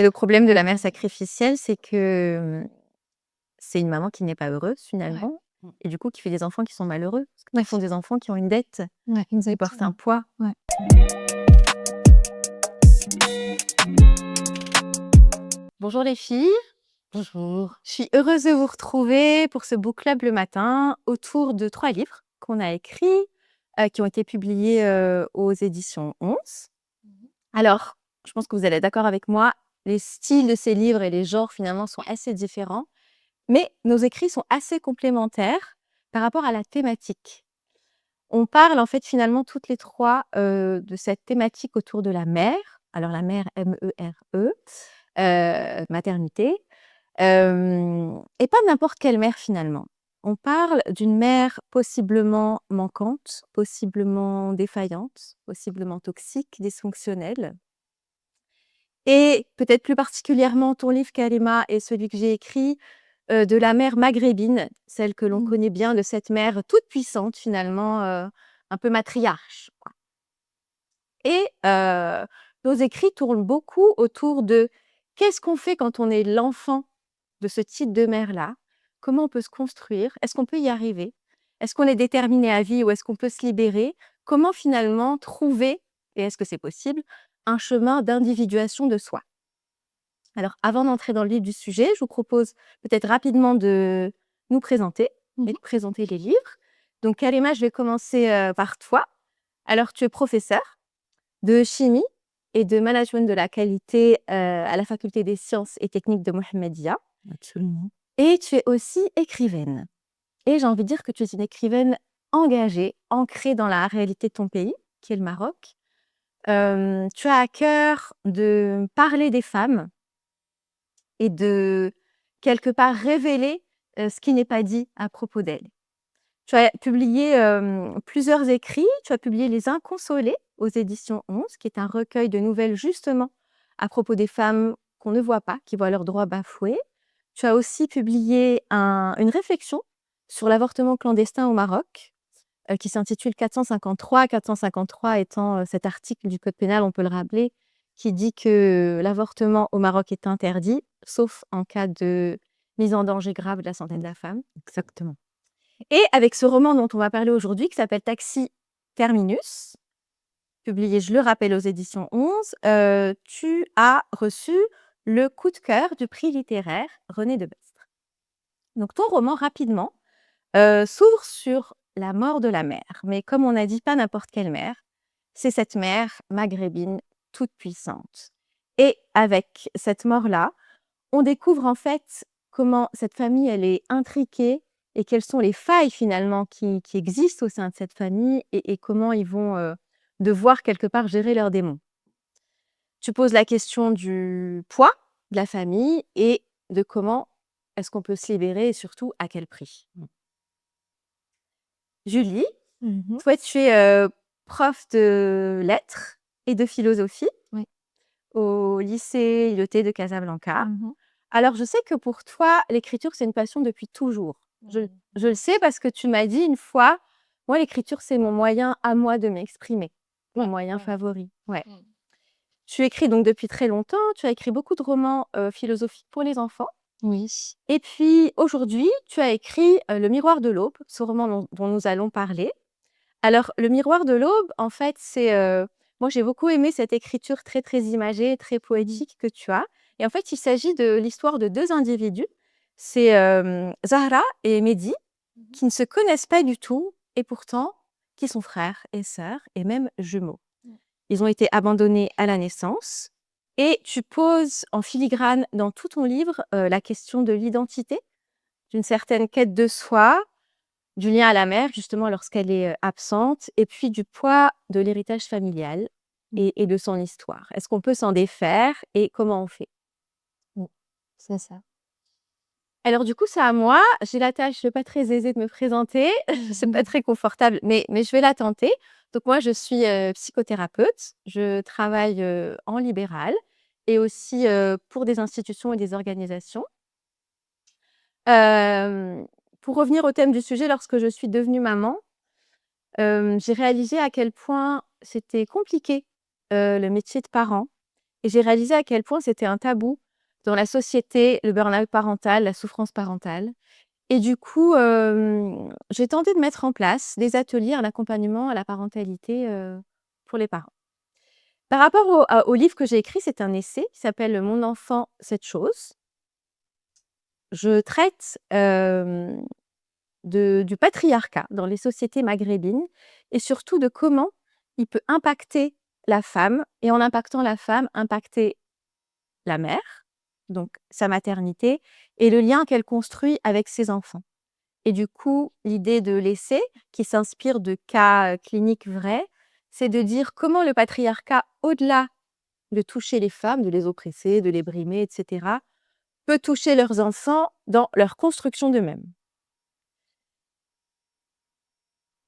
Et le problème de la mère sacrificielle, c'est que, c'est une maman qui n'est pas heureuse Ouais. finalement Mmh. et du coup qui fait des enfants qui sont malheureux. Parce Ouais. qu'ils font des enfants qui ont une dette, Ouais, qui portent un exactement. poids. Ouais. Bonjour les filles, Bonjour. je suis heureuse de vous retrouver pour ce book club le matin autour de 3 livres qu'on a écrits, qui ont été publiés, aux éditions 11. Mmh. Alors, je pense que vous allez être d'accord avec moi, les styles de ces livres et les genres finalement sont assez différents, mais nos écrits sont assez complémentaires par rapport à la thématique. On parle en fait finalement toutes les 3 de cette thématique autour de la mère. Alors la mère M-E-R-E, maternité, et pas n'importe quelle mère finalement. On parle d'une mère possiblement manquante, possiblement défaillante, possiblement toxique, dysfonctionnelle. Et peut-être plus particulièrement ton livre Kalima et celui que j'ai écrit, de la mère maghrébine, celle que l'on Mmh. connaît bien, de cette mère toute puissante finalement, un peu matriarche, quoi. Et nos écrits tournent beaucoup autour de qu'est-ce qu'on fait quand on est l'enfant de ce type de mère-là? Comment on peut se construire? Est-ce qu'on peut y arriver? Est-ce qu'on est déterminé à vie ou est-ce qu'on peut se libérer? Comment finalement trouver, et est-ce que c'est possible, un chemin d'individuation de soi? Alors, avant d'entrer dans le vif du sujet, je vous propose peut-être rapidement de nous présenter Mmh et mh. de présenter les livres. Donc, Karima, je vais commencer par toi. Alors, tu es professeure de chimie et de management de la qualité à la faculté des sciences et techniques de Mohammedia. Absolument. Et tu es aussi écrivaine. Et j'ai envie de dire que tu es une écrivaine engagée, ancrée dans la réalité de ton pays, qui est le Maroc. Tu as à cœur de parler des femmes et de, quelque part, révéler, ce qui n'est pas dit à propos d'elles. Tu as publié, plusieurs écrits. Tu as publié Les Inconsolés aux éditions 11, qui est un recueil de nouvelles justement à propos des femmes qu'on ne voit pas, qui voient leurs droits bafoués. Tu as aussi publié une réflexion sur l'avortement clandestin au Maroc, qui s'intitule 453. 453 étant, cet article du code pénal, on peut le rappeler, qui dit que l'avortement au Maroc est interdit, sauf en cas de mise en danger grave de la santé de la femme. Exactement. Et avec ce roman dont on va parler aujourd'hui, qui s'appelle Taxi Terminus, publié, je le rappelle, aux éditions 11, tu as reçu le coup de cœur du prix littéraire René Debestre. Donc ton roman, rapidement, s'ouvre sur la mort de la mère. Mais comme on a dit, pas n'importe quelle mère, c'est cette mère maghrébine toute puissante. Et avec cette mort-là, on découvre en fait comment cette famille, elle est intriquée et quelles sont les failles finalement qui existent au sein de cette famille et comment ils vont devoir quelque part gérer leurs démons. Tu poses la question du poids de la famille et de comment est-ce qu'on peut se libérer et surtout à quel prix. Mmh. Julie, Mmh mh. toi tu es prof de lettres et de philosophie Oui. au lycée IET de Casablanca. Mmh mh. Alors, je sais que pour toi, l'écriture, c'est une passion depuis toujours. Je Mmh. je le sais parce que tu m'as dit une fois: «Moi, l'écriture, c'est mon moyen à moi de m'exprimer, mon Ouais, moyen ouais. favori». Ouais. Mmh. Tu écris donc depuis très longtemps, tu as écrit beaucoup de romans, philosophiques pour les enfants Oui. et puis aujourd'hui, tu as écrit, Le Miroir de l'aube, ce roman dont nous allons parler. Alors, Le Miroir de l'aube, en fait, c'est, moi, j'ai beaucoup aimé cette écriture très, très imagée, très Mmh. poétique que tu as et en fait, il s'agit de l'histoire de 2 individus. C'est, Zahra et Mehdi Mmh mh. qui ne se connaissent pas du tout et pourtant qui sont frères et sœurs et même jumeaux. Mmh. Ils ont été abandonnés à la naissance et tu poses en filigrane dans tout ton livre, la question de l'identité, d'une certaine quête de soi, du lien à la mère justement lorsqu'elle est, absente et puis du poids de l'héritage familial Mmh. et de son histoire. Est-ce qu'on peut s'en défaire et comment on fait? Mmh. C'est ça. Alors du coup, c'est à moi. J'ai la tâche pas très aisée de me présenter. C'est pas très confortable, mais je vais la tenter. Donc moi, je suis, psychothérapeute. Je travaille, en libéral et aussi, pour des institutions et des organisations. Hem, pour revenir au thème du sujet, lorsque je suis devenue maman, j'ai réalisé à quel point c'était compliqué, le métier de parent et j'ai réalisé à quel point c'était un tabou dans la société, le burn-out parental, la souffrance parentale. Et du coup, j'ai tenté de mettre en place des ateliers en accompagnement à la parentalité, pour les parents. Par rapport au livre que j'ai écrit, c'est un essai qui s'appelle «Mon enfant, cette chose». Je traite, du patriarcat dans les sociétés maghrébines et surtout de comment il peut impacter la femme et en impactant la femme, impacter la mère, donc sa maternité et le lien qu'elle construit avec ses enfants. Et du coup, l'idée de l'essai, qui s'inspire de cas, cliniques vrais, c'est de dire comment le patriarcat, au-delà de toucher les femmes, de les oppresser, de les brimer et cetera, peut toucher leurs enfants dans leur construction d'eux-mêmes.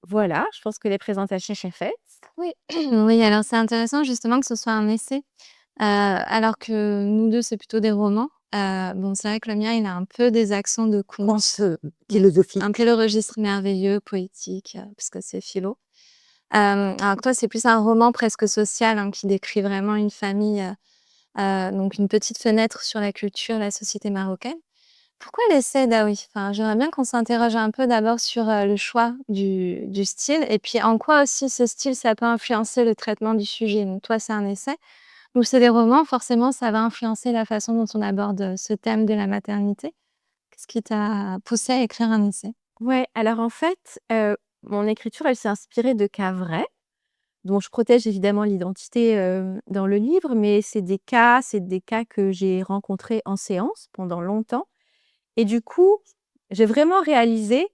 Voilà, je pense que les présentations sont faites. Oui, oui, alors c'est intéressant justement que ce soit un essai, alors que nous 2 c'est plutôt des romans. Bon, c'est vrai que le mien, il a un peu des accents de conte, Philosophique. un peu le registre merveilleux, poétique, puisque c'est philo. Alors que toi, c'est plus un roman presque social, hein, qui décrit vraiment une famille, donc une petite fenêtre sur la culture, la société marocaine. Pourquoi l'essai Daoui? Enfin, j'aimerais bien qu'on s'interroge un peu d'abord sur, le choix du style et puis en quoi aussi ce style, ça peut influencer le traitement du sujet. Donc toi, c'est un essai. Donc c'est des romans, forcément, ça va influencer la façon dont on aborde, ce thème de la maternité. Qu'est-ce qui t'a poussé à écrire un essai? Ouais, alors en fait, mon écriture, elle s'est inspirée de cas vrais, dont je protège évidemment l'identité, dans le livre, mais c'est des cas que j'ai rencontrés en séance pendant longtemps et du coup, j'ai vraiment réalisé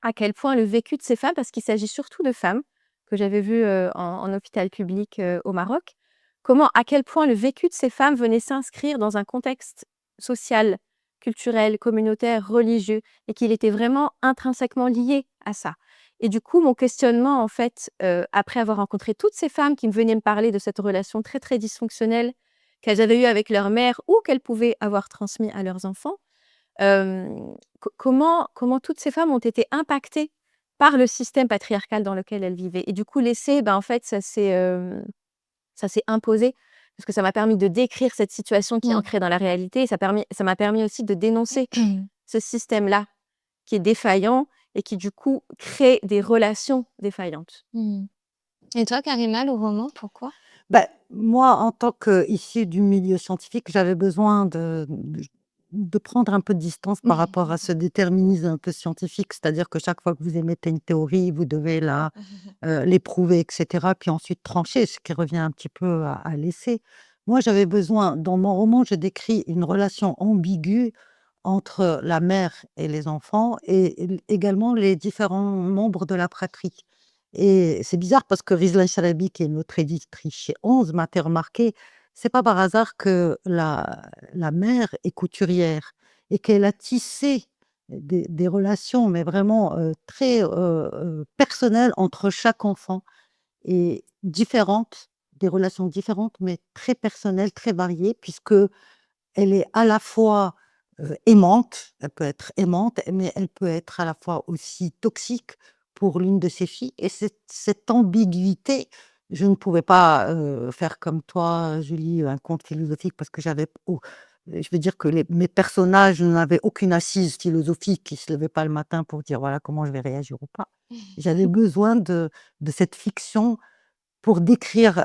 à quel point le vécu de ces femmes, parce qu'il s'agit surtout de femmes que j'avais vues, en hôpital public, au Maroc, comment à quel point le vécu de ces femmes venait s'inscrire dans un contexte social, culturel, communautaire, religieux et qu'il était vraiment intrinsèquement lié à ça. Et du coup, mon questionnement en fait, après avoir rencontré toutes ces femmes qui me venaient me parler de cette relation très, très dysfonctionnelle qu'elles avaient eue avec leur mère ou qu'elles pouvaient avoir transmis à leurs enfants, comment toutes ces femmes ont été impactées par le système patriarcal dans lequel elles vivaient et du coup l'essai, en fait ça s'est imposé parce que ça m'a permis de décrire cette situation qui est Mmh. ancrée dans la réalité et ça m'a permis aussi de dénoncer ce système-là qui est défaillant et qui du coup crée des relations défaillantes. Mmh. Et toi, Karima, le roman, pourquoi? Moi, en tant qu'issue du milieu scientifique, j'avais besoin de prendre un peu de distance par rapport à ce déterminisme un peu scientifique. C'est-à-dire que chaque fois que vous émettez une théorie, vous devez l'éprouver et cetera, puis ensuite trancher, ce qui revient un petit peu à l'essai. Moi, j'avais besoin dans mon roman, je décris une relation ambiguë entre la mère et les enfants et également les différents membres de la fratrie. Et c'est bizarre parce que Rizlan Chalabi, qui est notre éditrice chez 11, m'a fait remarquer, c'est pas par hasard que la mère est couturière et qu'elle a tissé des relations, mais vraiment, très, personnelles entre chaque enfant et différentes, des relations différentes, mais très personnelles, très variées puisque elle est à la fois, aimante, elle peut être aimante, mais elle peut être à la fois aussi toxique pour l'une de ses filles et cette ambiguïté, je ne pouvais pas, faire comme toi, Julie, un conte philosophique parce que je veux dire que mes personnages n'avaient aucune assise philosophique. Ils se levaient pas le matin pour dire: «Voilà comment je vais réagir ou pas». J'avais besoin de cette fiction pour décrire,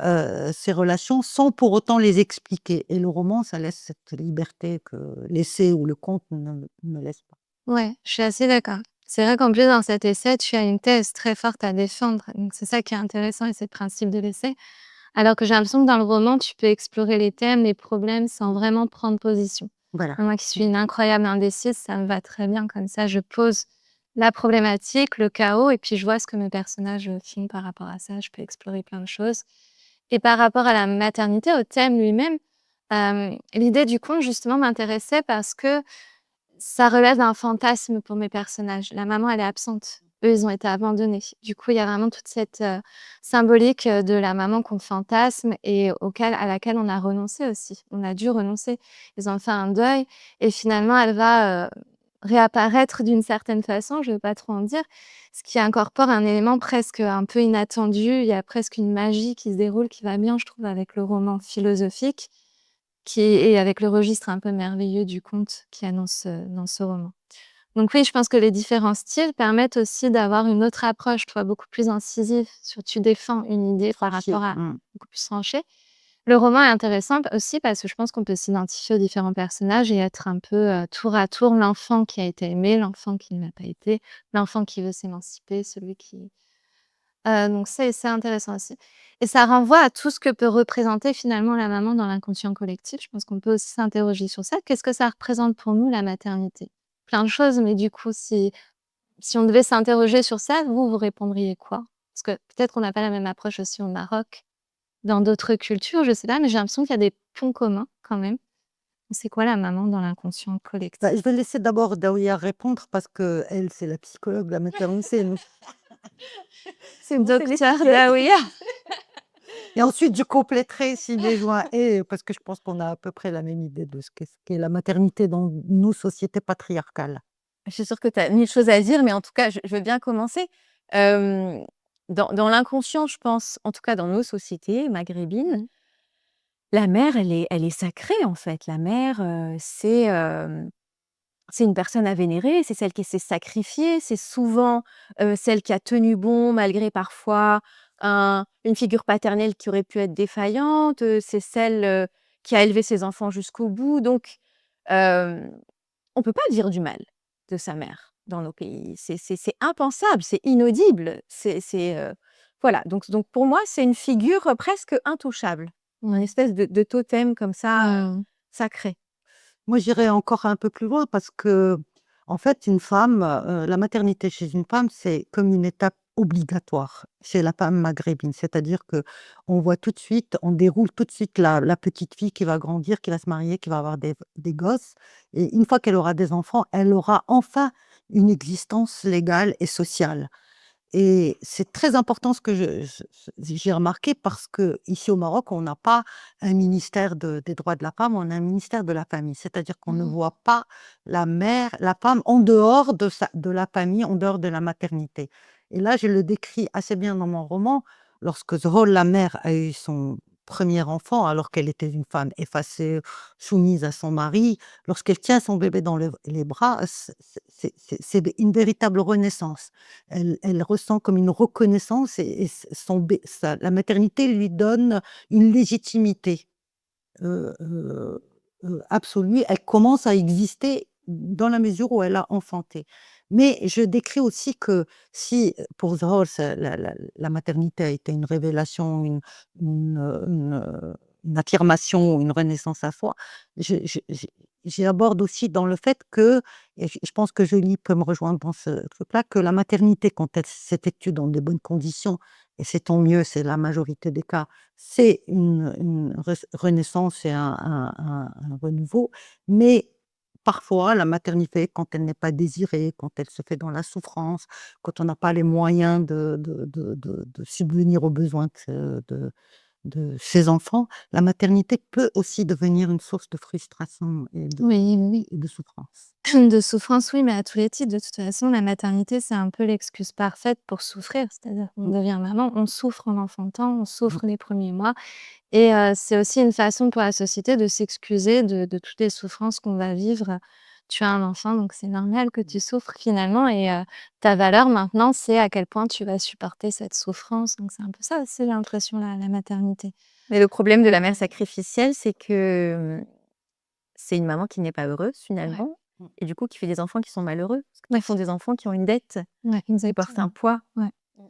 ces relations sans pour autant les expliquer et le roman, ça laisse cette liberté que l'essai ou le conte ne laisse pas. Ouais, je suis assez d'accord. C'est vrai qu'en plus, dans cet essai, tu as une thèse très forte à défendre. Donc, c'est ça qui est intéressant et c'est le principe de l'essai. Alors que j'ai l'impression que dans le roman, tu peux explorer les thèmes, les problèmes sans vraiment prendre position. Voilà. Moi qui suis une incroyable indécise, ça me va très bien comme ça. Je pose la problématique, le chaos, et puis je vois ce que mes personnages filment par rapport à ça. Je peux explorer plein de choses. Et par rapport à la maternité, au thème lui-même, l'idée du conte, justement, m'intéressait parce que ça relève d'un fantasme pour mes personnages. La maman, elle est absente. Eux, ils ont été abandonnés. Du coup, il y a vraiment toute cette, symbolique, de la maman qu'on fantasme et à laquelle on a renoncé aussi. On a dû renoncer. Ils ont fait un deuil et finalement, elle va, réapparaître d'une certaine façon, je veux pas trop en dire, ce qui incorpore un élément presque un peu inattendu. Il y a presque une magie qui se déroule, qui va bien, je trouve, avec le roman philosophique et avec le registre un peu merveilleux du conte qui annonce dans ce roman. Donc oui, je pense que les différents styles permettent aussi d'avoir une autre approche, tu vois, beaucoup plus incisive sur tu défends une idée par Tranché. rapport à beaucoup plus tranchée. Le roman est intéressant aussi parce que je pense qu'on peut s'identifier aux différents personnages et être un peu, tour à tour l'enfant qui a été aimé, l'enfant qui ne l'a pas été, l'enfant qui veut s'émanciper, celui qui donc c'est intéressant aussi et ça renvoie à tout ce que peut représenter finalement la maman dans l'inconscient collectif. Je pense qu'on peut aussi s'interroger sur ça. Qu'est-ce que ça représente pour nous la maternité? Plein de choses, mais du coup, si on devait s'interroger sur ça, vous répondriez quoi? Parce que peut-être qu'on n'a pas la même approche aussi au Maroc, dans d'autres cultures, je sais pas, mais j'ai l'impression qu'il y a des ponts communs quand même. C'est quoi la maman dans l'inconscient Bah, je collectif? vais laisser d'abord Daouya répondre parce que elle, c'est la psychologue de la maternité. C'est bon, c'est Docteur l'essentiel. Daouya. Et ensuite, je compléterai si besoin et parce que je pense qu'on a à peu près la même idée de ce qu'est la maternité dans nos sociétés patriarcales. Je suis sûre que tu as 1000 choses à dire, mais en tout cas, je veux bien commencer. Hem, dans l'inconscient, je pense, en tout cas dans nos sociétés maghrébines, Mmh. la mère, elle est sacrée, en fait. La mère, c'est une personne à vénérer, c'est celle qui s'est sacrifiée, c'est souvent, celle qui a tenu bon malgré parfois une figure paternelle qui aurait pu être défaillante, c'est celle, qui a élevé ses enfants jusqu'au bout. Donc, hem, on peut pas dire du mal de sa mère dans nos pays. C'est impensable, c'est inaudible, voilà. Donc pour moi, c'est une figure, presque intouchable, une Ouais. espèce de totem comme ça, Mmh. sacré. Moi, j'irais encore un peu plus loin parce que, en fait, une femme, la maternité chez une femme, c'est comme une étape obligatoire chez la femme maghrébine. C'est-à-dire que on voit tout de suite, on déroule tout de suite la petite fille qui va grandir, qui va se marier, qui va avoir des gosses et une fois qu'elle aura des enfants, elle aura enfin une existence légale et sociale. Et c'est très important ce que j'ai remarqué parce que ici au Maroc, on n'a pas un ministère des droits de la femme, on a un ministère de la famille. C'est-à-dire qu'on ne Mmh. voit pas la mère, la femme en dehors de la famille, en dehors de la maternité. Et là, je le décris assez bien dans mon roman. Lorsque Zhol, la mère, a eu son premier enfant, alors qu'elle était une femme effacée, soumise à son mari, lorsqu'elle tient son bébé dans les bras, c'est une véritable renaissance. Elle ressent comme une reconnaissance et la maternité lui donne une légitimité, heu heu absolue. Elle commence à exister dans la mesure où elle a enfanté. Mais je décris aussi que si, pour Zahor, la maternité a été une révélation, une, une affirmation, une renaissance à soi, je j'aborde aussi dans le fait que et je pense que Jolie peut me rejoindre dans ce truc-là, que la maternité, quand elle s'effectue dans de bonnes conditions et c'est tant mieux, c'est la majorité des cas, c'est une renaissance et un renouveau, mais parfois la maternité, quand elle n'est pas désirée, quand elle se fait dans la souffrance, quand on n'a pas les moyens de subvenir aux besoins de ses enfants, la maternité peut aussi devenir une source de frustration Oui, oui, oui. et de souffrance. De souffrance, oui, mais à tous les titres. De toute façon, la maternité, c'est un peu l'excuse parfaite pour souffrir. C'est-à-dire qu'on Mmh, devient maman, on souffre en enfantant, on mmh, souffre les premiers mois et c'est aussi une façon pour la société de s'excuser de toutes les souffrances qu'on va vivre. Tu as un enfant, donc c'est normal que tu souffres finalement et ta valeur maintenant, c'est à quel point tu vas supporter cette souffrance. Donc c'est un peu ça aussi, j'ai l'impression, la maternité. Mais le problème de la mère Hem, sacrificielle, c'est que, c'est une maman qui n'est pas heureuse ouais, finalement mmh. et du coup qui fait des enfants qui sont malheureux. Parce ouais, qu'ils font des enfants qui ont une dette, ouais, qui portent un exactement. poids. Ouais. Mmh.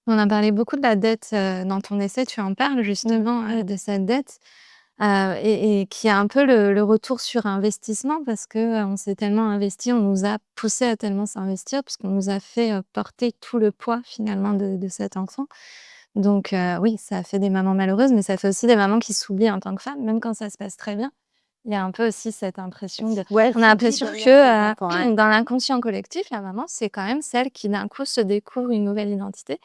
On a parlé beaucoup de la dette, dans ton essai, tu en parles justement, de cette dette, et qui est un peu le retour sur investissement parce que, on s'est tellement investi, on nous a poussé à tellement s'investir parce qu'on nous a fait, porter tout le poids finalement de cet enfant. Donc oui, ça fait des mamans malheureuses, mais ça fait aussi des mamans qui s'oublient en tant que femmes, même quand ça se passe très bien. Il y a un peu aussi cette impression de Ouais, elle on a s'oublie l'impression derrière ses que, enfants, ouais. dans l'inconscient collectif, la maman, c'est quand même celle qui d'un coup se découvre une nouvelle identité.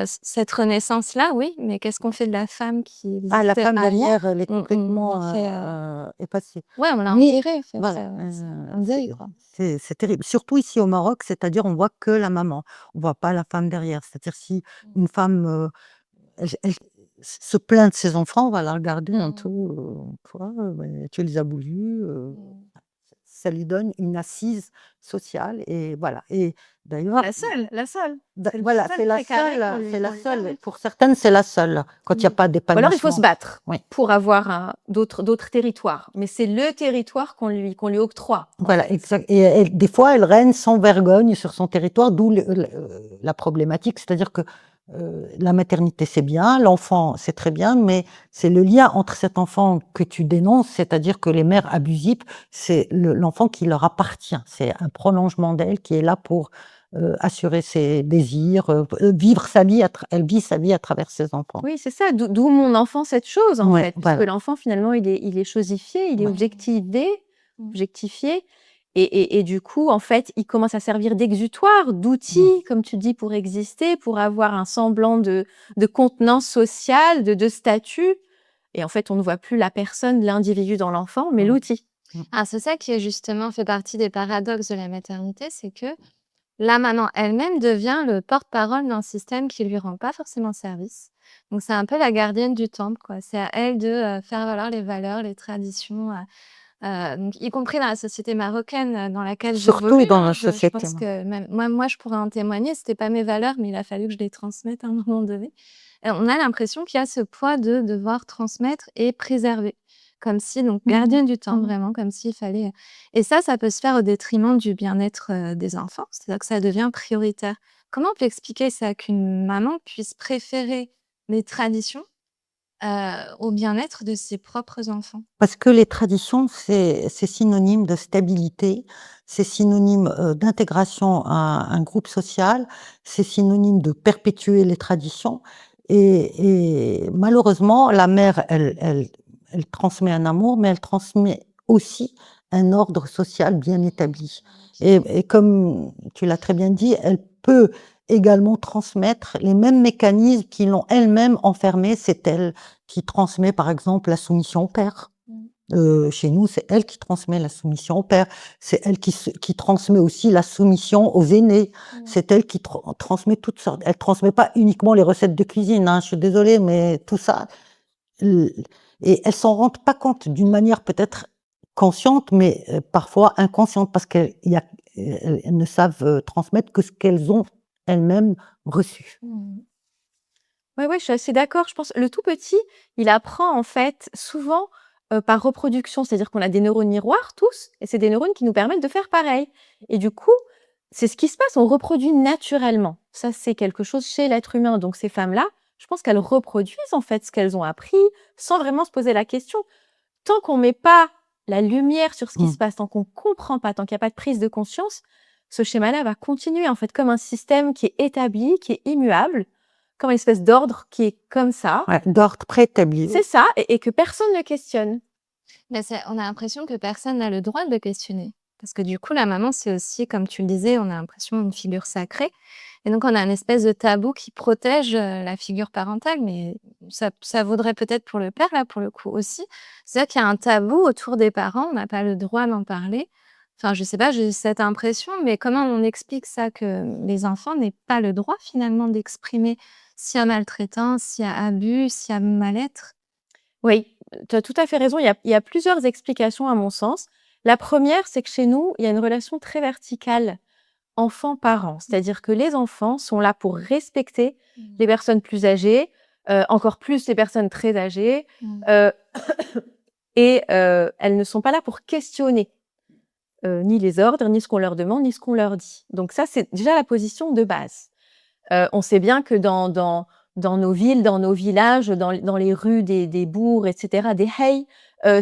cette renaissance-là, oui, mais qu'est-ce qu'on fait de la femme qui Ah, la existait femme avant? derrière, elle est On complètement fait, effacée. ouais, on l'a Mais enterrée, en fait, voilà, c'est un deuil, quoi. c'est terrible. Surtout ici au Maroc, c'est-à-dire on voit que la maman, on voit pas la femme derrière. C'est-à-dire si une femme, elle se plaint de ses enfants, on va la regarder un peu, «Toi, tu les as voulus», ça lui donne une assise sociale et voilà et d'ailleurs La seule. C'est le voilà, seul c'est la précaré seule, c'est la qu'on lui seule. permet. Pour certaines, c'est la seule, quand il y a pas Ou alors il faut se d'épanouissement. battre Oui. pour avoir d'autres territoires. Mais c'est le territoire qu'on lui octroie, en Voilà, fait. exact et des fois, elle règne sans vergogne sur son territoire, d'où la problématique. C'est-à-dire que, la maternité, c'est bien, l'enfant, c'est très bien, mais c'est le lien entre cet enfant que tu dénonces, c'est-à-dire que les mères abusives, c'est l'enfant qui leur appartient. C'est un prolongement d'elle qui est là pour, assurer ses désirs, vivre sa vie elle vit sa vie à travers ses enfants. Oui, c'est ça, d'où mon enfant cette chose, en Ouais, fait, puisque voilà, l'enfant, finalement, il est chosifié, il est ouais. objectifié et du coup, en fait, il commence à servir d'exutoire, Mmh. d'outil, comme tu dis, pour exister, pour avoir un semblant de contenance sociale, de statut et en fait, on ne voit plus la personne, l'individu dans l'enfant, mais Mmh. l'outil. Mmh. Ah, c'est ça qui est justement fait partie des paradoxes de la maternité, c'est que la maman elle-même devient le porte-parole d'un système qui lui rend pas forcément service. Donc c'est un peu la gardienne du temple, quoi. C'est à elle de, faire valoir les valeurs, les traditions, donc y compris dans la société marocaine, dans laquelle Surtout j'évolue, dans hein. la Je société, pense ouais. que même moi, je pourrais en témoigner, c'était pas mes valeurs, mais il a fallu que je les transmette à un moment donné. Et on a l'impression qu'il y a ce poids de devoir transmettre et préserver. Comme si donc gardienne du temps, vraiment, comme s'il fallait, et ça peut se faire au détriment du bien-être, des enfants. C'est-à-dire que ça devient prioritaire. Comment on peut expliquer ça? Qu'une maman puisse préférer les traditions, au bien-être de ses propres enfants? Parce que les traditions, c'est synonyme de stabilité, c'est synonyme, d'intégration à un groupe social, c'est synonyme de perpétuer les traditions et malheureusement, la mère, elle transmet un amour, mais elle transmet aussi un ordre social bien établi et comme tu l'as très bien dit, elle peut également transmettre les mêmes mécanismes qui l'ont elle-même enfermée. C'est elle qui transmet, par exemple, la soumission au père. Chez nous, c'est elle qui transmet la soumission au père. C'est elle qui transmet aussi la soumission aux aînés. C'est elle qui transmet toutes sortes. Elle transmet pas uniquement les recettes de cuisine, hein, je suis désolée, mais tout ça, l et elles s'en rendent pas compte d'une manière peut-être consciente, mais parfois inconsciente parce elles ne savent, transmettre que ce qu'elles ont elles-mêmes reçu. Ouais, ouais, je suis assez d'accord. Je pense le tout petit, il apprend en fait souvent, par reproduction. C'est-à-dire qu'on a des neurones miroirs tous et c'est des neurones qui nous permettent de faire pareil et du coup, c'est ce qui se passe, on reproduit naturellement. Ça, c'est quelque chose chez l'être humain. Donc ces femmes-là, je pense qu'elles reproduisent en fait ce qu'elles ont appris sans vraiment se poser la question. Tant qu'on met pas la lumière sur ce qui Mmh. se passe, tant qu'on comprend pas, tant qu'il y a pas de prise de conscience, ce schéma-là va continuer en fait comme un système qui est établi, qui est immuable, comme une espèce d'ordre qui est comme ça. Ouais, d'ordre préétabli. C'est ça et que personne ne questionne. Mais on a l'impression que personne n'a le droit de le questionner. Parce que du coup, la maman, c'est aussi, comme tu le disais, on a l'impression une figure sacrée. Et donc, on a une espèce de tabou qui protège la figure parentale. Mais ça vaudrait peut-être pour le père, là, pour le coup aussi. C'est-à-dire qu'il y a un tabou autour des parents, on n'a pas le droit d'en parler. Enfin, je sais pas, j'ai cette impression, mais comment on explique ça, que les enfants n'aient pas le droit finalement d'exprimer s'il y a maltraitance, s'il y a abus, s'il y a mal-être? Oui, tu as tout à fait raison. Il y a plusieurs explications à mon sens. La première, c'est que chez nous, il y a une relation très verticale enfant-parent. C'est-à-dire que les enfants sont là pour respecter les personnes plus âgées, encore plus les personnes très âgées, heu et elles ne sont pas là pour questionner, ni les ordres, ni ce qu'on leur demande, ni ce qu'on leur dit. Donc ça, c'est déjà la position de base. On sait bien que dans nos villes, dans nos villages, dans les rues des bourgs et cetera, des hey,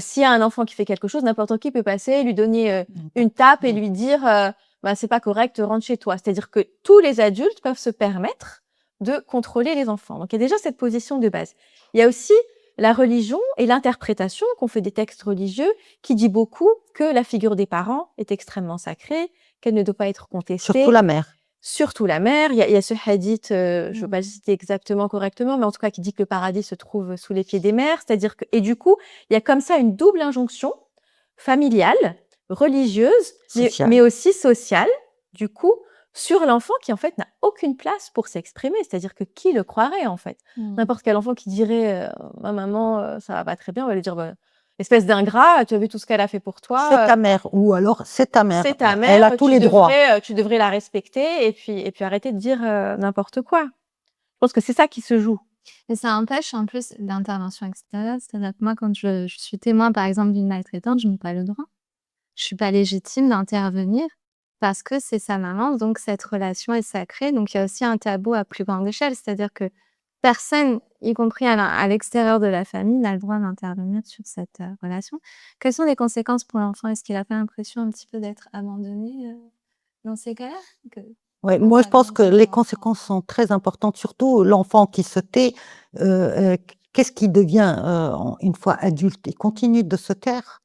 s'il y a un enfant qui fait quelque chose, n'importe qui peut passer, lui donner, une tape et lui dire, «Bah, c'est pas correct, rentre chez toi». C'est-à-dire que tous les adultes peuvent se permettre de contrôler les enfants. Donc il y a déjà cette position de base. Il y a aussi la religion et l'interprétation qu'on fait des textes religieux qui dit beaucoup que la figure des parents est extrêmement sacrée, qu'elle ne doit pas être Surtout contestée. la mère. surtout la mère. Il y a ce hadith, je ne veux pas le citer exactement correctement, mais en tout cas qui dit que le paradis se trouve sous les pieds des mères. C'est-à-dire que, et du coup, il y a comme ça une double injonction familiale, religieuse, mais aussi sociale, du coup, sur l'enfant qui en fait n'a aucune place pour s'exprimer. C'est-à-dire que qui le croirait en fait? N'importe quel enfant qui dirait ma maman, ça va pas très bien, on va lui dire espèce d'ingrat, tu as vu tout ce qu'elle a fait pour toi. C'est ta mère, ou alors c'est ta mère. C'est ta Elle mère, a tous les droits. tu devrais la respecter et puis arrêter de dire n'importe quoi. Je pense que c'est ça qui se joue. Et ça empêche en plus l'intervention extérieure. C'est-à-dire que moi, quand je suis témoin, par exemple, d'une maltraitante, je n'ai pas le droit. Je suis pas légitime d'intervenir parce que c'est sa maman, donc cette relation est sacrée. Donc il y a aussi un tabou à plus grande échelle, c'est-à-dire que personne, y compris à l'extérieur de la famille, n'a le droit d'intervenir sur cette relation. Quelles sont les conséquences pour l'enfant? Est-ce qu'il a pas l'impression un petit peu d'être abandonné dans ces cas-là? Ouais, moi, je pense que les conséquences sont très importantes, surtout l'enfant qui se tait. Qu'est-ce qui devient une fois adulte? Il continue de se taire.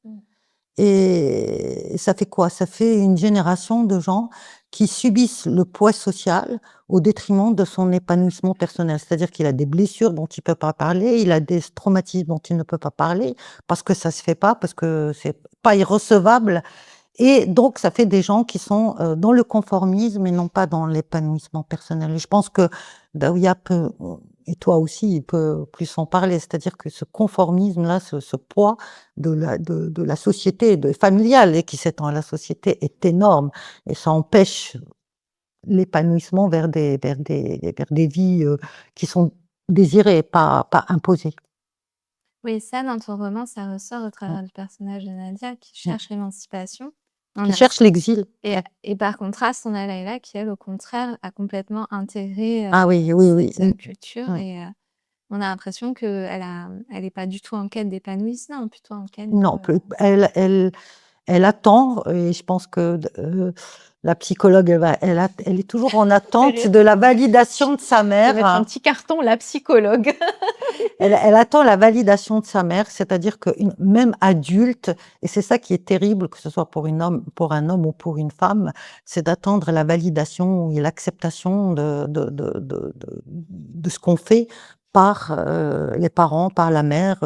Et ça fait quoi? Ça fait une génération de gens qui subissent le poids social au détriment de son épanouissement personnel. C'est-à-dire qu'il a des blessures dont il ne peut pas parler, il a des traumatismes dont il ne peut pas parler, parce que ça ne se fait pas, parce que c'est pas irrecevable. Et donc, ça fait des gens qui sont dans le conformisme et non pas dans l'épanouissement personnel. Et je pense que Daouya peut, et toi aussi, il peut plus en parler. C'est-à-dire que ce conformisme-là, ce poids de la société, familiale, et qui s'étend à la société, est énorme. Et ça empêche l'épanouissement vers des vies qui sont désirées, pas imposées. Oui, ça, dans ton roman, ça ressort au travers du personnage de Nadia qui cherche l'émancipation. Qui cherche l'exil. Et par contraste, on a Layla qui, elle, au contraire, a complètement intégré cette culture. Oui. Et on a l'impression qu'elle n'est pas du tout en quête d'épanouissement, plutôt en quête Non, elle attend, et je pense que la psychologue, elle est toujours en attente de la validation de sa mère. Je vais mettre un petit carton, la psychologue. Elle attend la validation de sa mère, c'est-à-dire que même adulte, et c'est ça qui est terrible, que ce soit pour un homme ou pour une femme, c'est d'attendre la validation et l'acceptation de ce qu'on fait par les parents, par la mère,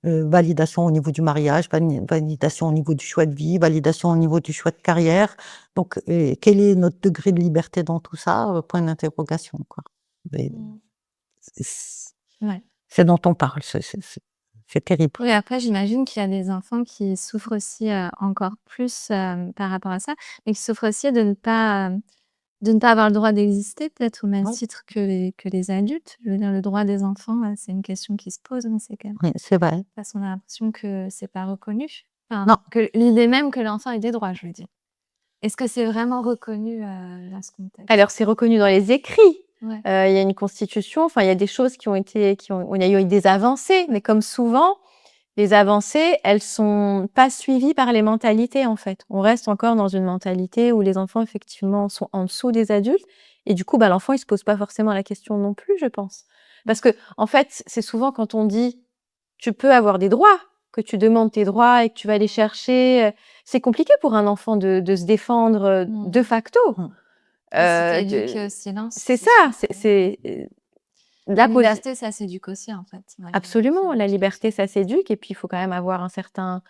validation au niveau du mariage, validation au niveau du choix de vie, validation au niveau du choix de carrière. Donc, quel est notre degré de liberté dans tout ça? Point d'interrogation, quoi. C'est dont on parle, c'est terrible. Oui, après, j'imagine qu'il y a des enfants qui souffrent aussi encore plus par rapport à ça, mais qui souffrent aussi de ne pas avoir le droit d'exister, peut-être au même titre que les adultes. Je veux dire, le droit des enfants, c'est une question qui se pose, mais c'est quand même... Oui, c'est vrai. Parce qu'on a l'impression que c'est pas reconnu. Enfin, non. Que l'idée même que l'enfant ait des droits, je veux dire. Est-ce que c'est vraiment reconnu dans ce contexte? Alors, c'est reconnu dans les écrits. Il y a une constitution, enfin, il y a des choses il y a eu des avancées, mais comme souvent, les avancées, elles sont pas suivies par les mentalités, en fait. On reste encore dans une mentalité où les enfants, effectivement, sont en dessous des adultes. Et du coup, l'enfant, il se pose pas forcément la question non plus, je pense. Parce que, en fait, c'est souvent quand on dit tu peux avoir des droits, que tu demandes tes droits et que tu vas les chercher. C'est compliqué pour un enfant de se défendre de facto. Silence. C'est ça. La liberté, ça s'éduque aussi, en fait. Absolument. La liberté, ça s'éduque. Et puis, il faut quand même avoir un certain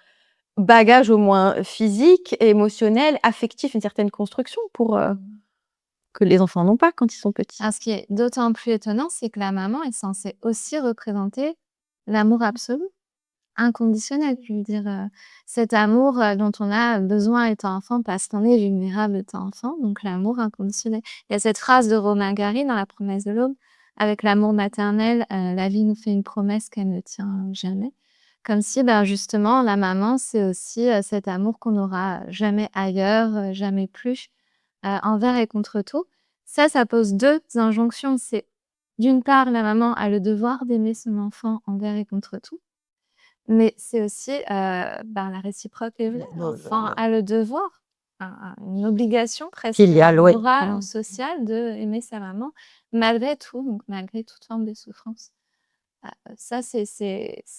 bagage, au moins physique, émotionnel, affectif, une certaine construction pour que les enfants n'ont pas quand ils sont petits. Alors, ce qui est d'autant plus étonnant, c'est que la maman est censée aussi représenter l'amour absolu, inconditionnel. Je veux dire, cet amour dont on a besoin étant enfant parce qu'on est vulnérable étant enfant, donc l'amour inconditionnel. Il y a cette phrase de Romain Gary dans La promesse de l'aube, avec l'amour maternel, la vie nous fait une promesse qu'elle ne tient jamais. Comme si, justement, la maman, c'est aussi cet amour qu'on n'aura jamais ailleurs, jamais plus, envers et contre tout. Ça pose deux injonctions. C'est, d'une part, la maman a le devoir d'aimer son enfant envers et contre tout. Mais c'est aussi la réciproque est vraie. L'enfant a le devoir, une obligation presque morale, sociale d'aimer sa maman, malgré tout, donc malgré toute forme de souffrance. Ça, c'est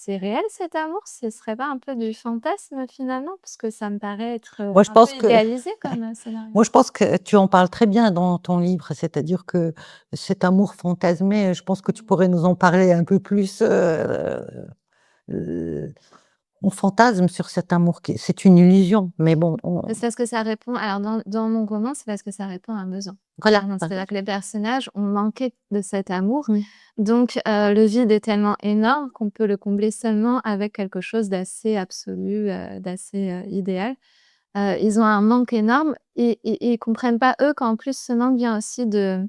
réel cet amour? Ce serait pas un peu du fantasme finalement? Parce que ça me paraît être, Moi, je un peu pense que idéalisé comme, scénario. Moi, je pense que tu en parles très bien dans ton livre, c'est-à-dire que cet amour fantasmé, je pense que tu pourrais nous en parler un peu plus. Heu, on fantasme sur cet amour qui c'est une illusion, mais bon, C'est parce que ça répond alors dans mon roman, c'est parce que ça répond à un besoin. voilà. Clairement, c'est-à-dire que les personnages ont manqué de cet amour, Oui. donc le vide est tellement énorme qu'on peut le combler seulement avec quelque chose d'assez absolu, d'assez, idéal. Ils ont un manque énorme et ils comprennent pas, eux, qu'en plus ce manque vient aussi de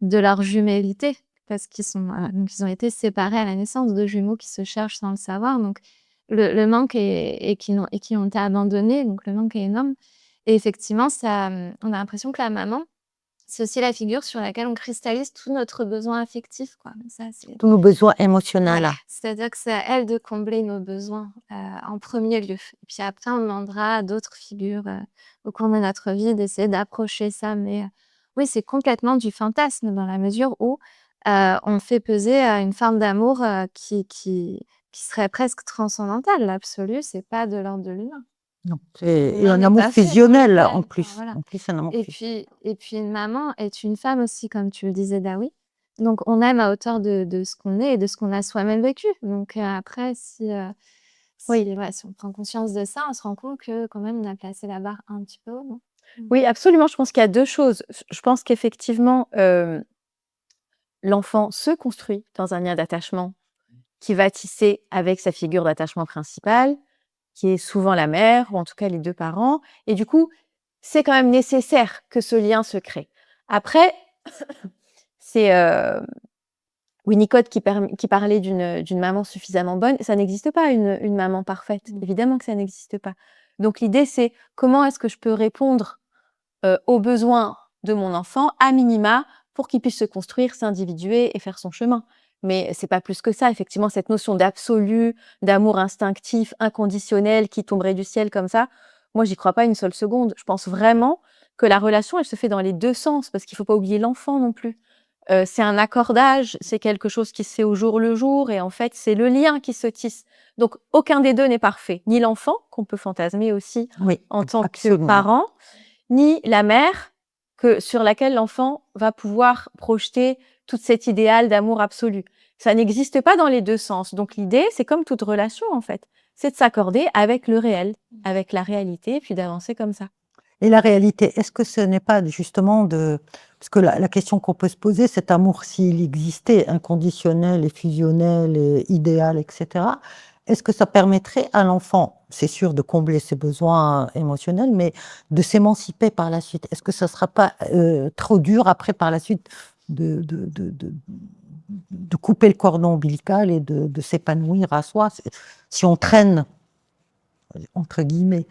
leur jumélité parce qu'ils sont, donc ils ont été séparés à la naissance, 2 jumeaux qui se cherchent sans le savoir, donc le manque est et qui ont été abandonnés, donc le manque est énorme et effectivement ça, on a l'impression que la maman, c'est aussi la figure sur laquelle on cristallise tout notre besoin affectif, quoi. Ça, c'est Tous nos besoins ouais, émotionnels là. c'est-à-dire que c'est à elle de combler nos besoins, en premier lieu et puis après on demandera à d'autres figures, au cours de notre vie d'essayer d'approcher ça mais oui, c'est complètement du fantasme dans la mesure où, on fait peser, une forme d'amour, qui serait presque transcendantale. L'absolu, c'est pas de l'ordre de l'humain. Non, c'est et L'humain un n'est amour pas fait pour le fusionnel en réel, enfin plus. voilà En plus, un amour fusionnel. et puis une maman est une femme aussi comme tu le disais, Dawi. Donc on aime à hauteur de ce qu'on est et de ce qu'on a soi-même vécu. Donc après Oui, si on prend conscience de ça, on se rend compte que quand même on a placé la barre un petit peu haut, non? Mmh. oui, absolument. Je pense qu'il y a 2 choses. Je pense qu'effectivement, l'enfant se construit dans un lien d'attachement qui va tisser avec sa figure d'attachement principale, qui est souvent la mère ou en tout cas les 2 parents et du coup, c'est quand même nécessaire que ce lien se crée. Après, c'est, Winnicott qui parlait d'une maman suffisamment bonne. Ça n'existe pas une maman parfaite. Mmh. Évidemment que ça n'existe pas. Donc l'idée, c'est comment est-ce que je peux répondre, aux besoins de mon enfant à minima pour qu'il puisse se construire, s'individuer et faire son chemin. Mais c'est pas plus que ça. Effectivement, cette notion d'absolu, d'amour instinctif, inconditionnel, qui tomberait du ciel comme ça, moi, j'y crois pas une seule seconde. Je pense vraiment que la relation, elle se fait dans les 2 sens parce qu'il faut pas oublier l'enfant non plus. C'est un accordage, c'est quelque chose qui se fait au jour le jour et en fait, c'est le lien qui se tisse. Donc aucun des 2 n'est parfait, ni l'enfant, qu'on peut fantasmer aussi Oui, en tant que absolument. parent, ni la mère sur laquelle l'enfant va pouvoir projeter tout cet idéal d'amour absolu. Ça n'existe pas dans les 2 sens. Donc l'idée, c'est comme toute relation en fait, c'est de s'accorder avec le réel, avec la réalité, puis d'avancer comme ça. Et la réalité, est-ce que ce n'est pas justement de parce que la question qu'on peut se poser, cet amour s'il existait, inconditionnel et fusionnel et idéal et cetera, est-ce que ça permettrait à l'enfant, c'est sûr de combler ses besoins émotionnels, mais de s'émanciper par la suite? Est-ce que ça ne sera pas, trop dur après par la suite de couper le cordon ombilical et de s'épanouir à soi? Si on traîne entre guillemets,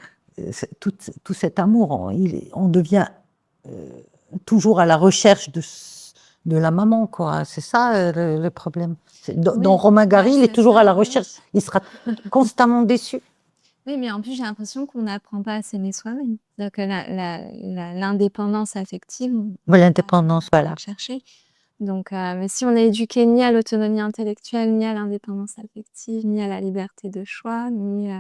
tout cet amour, on devient toujours à la recherche de la maman, quoi. C'est ça le problème. Dans Oui, Romain bah, Gary, il est c'est toujours à ça, la oui. recherche, il sera constamment déçu. Oui, mais en plus, j'ai l'impression qu'on n'apprend pas à s'aimer soi-même. C'est-à-dire que l'indépendance affective, on Mais n'a pas l'indépendance, à la voilà. chercher. Donc, mais si on est éduqué ni à l'autonomie intellectuelle, ni à l'indépendance affective, ni à la liberté de choix, ni,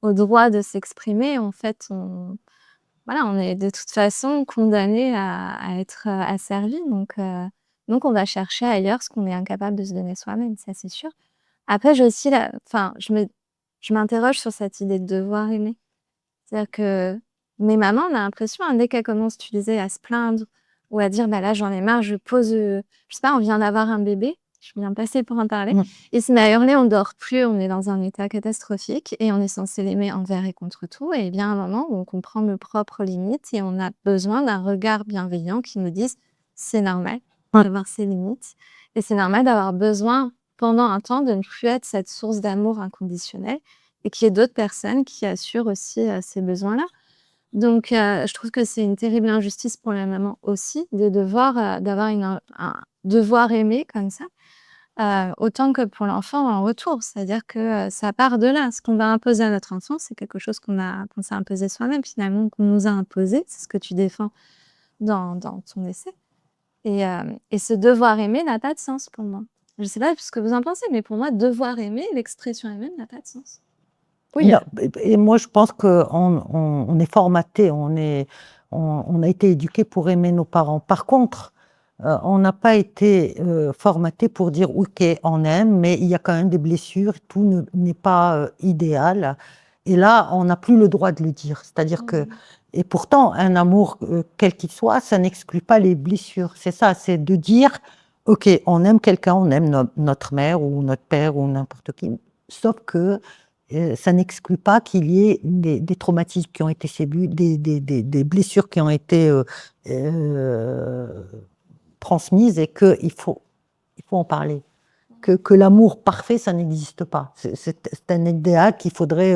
au droit de s'exprimer, en fait, voilà, on est de toute façon condamné à être, asservi. Donc on va chercher ailleurs ce qu'on est incapable de se donner soi-même, ça c'est sûr. Après j'ai aussi enfin je m'interroge sur cette idée de devoir aimer. C'est-à-dire que mes mamans, on a l'impression, hein, dès qu'elles commencent, tu disais, à se plaindre ou à dire: «Bah, là, j'en ai marre, je pose», je sais pas, on vient d'avoir un bébé, je viens passer pour en parler, Mmh. il se met à hurler, on dort plus, on est dans un état catastrophique et on est censé l'aimer envers et contre tout et il vient un moment où on comprend nos propres limites et on a besoin d'un regard bienveillant qui nous dise: «C'est normal Ouais. d'avoir ses limites et c'est normal d'avoir besoin, pendant un temps, de ne plus être cette source d'amour inconditionnel» et qu'il y ait d'autres personnes qui assurent aussi, ces besoins-là. Donc je trouve que c'est une terrible injustice pour la maman aussi de devoir, d'avoir un devoir aimer comme ça, autant que pour l'enfant en retour. C'est-à-dire que, ça part de là. Ce qu'on va imposer à notre enfant, c'est quelque chose qu'on s'est imposé soi-même finalement, qu'on nous a imposé. C'est ce que tu défends dans ton essai et ce devoir aimer n'a pas de sens pour moi. Je sais pas ce que vous en pensez, mais pour moi, devoir aimer, l'expression elle-même n'a pas de sens. Oui, Non, et moi, je pense qu'on est formaté, on a été éduqué pour aimer nos parents. Par contre, on n'a pas été formaté pour dire, OK, on aime, mais il y a quand même des blessures, tout n'est pas idéal. Et là, on n'a plus le droit de le dire. C'est-à-dire que, et pourtant, un amour, quel qu'il soit, ça n'exclut pas les blessures. C'est ça, c'est de dire, OK, on aime quelqu'un, on aime notre mère ou notre père ou n'importe qui, sauf que ça n'exclut pas qu'il y ait des traumatismes qui ont été subis, des blessures qui ont été euh, transmises et il faut en parler. Que l'amour parfait, ça n'existe pas. C'est un idéal qu'il faudrait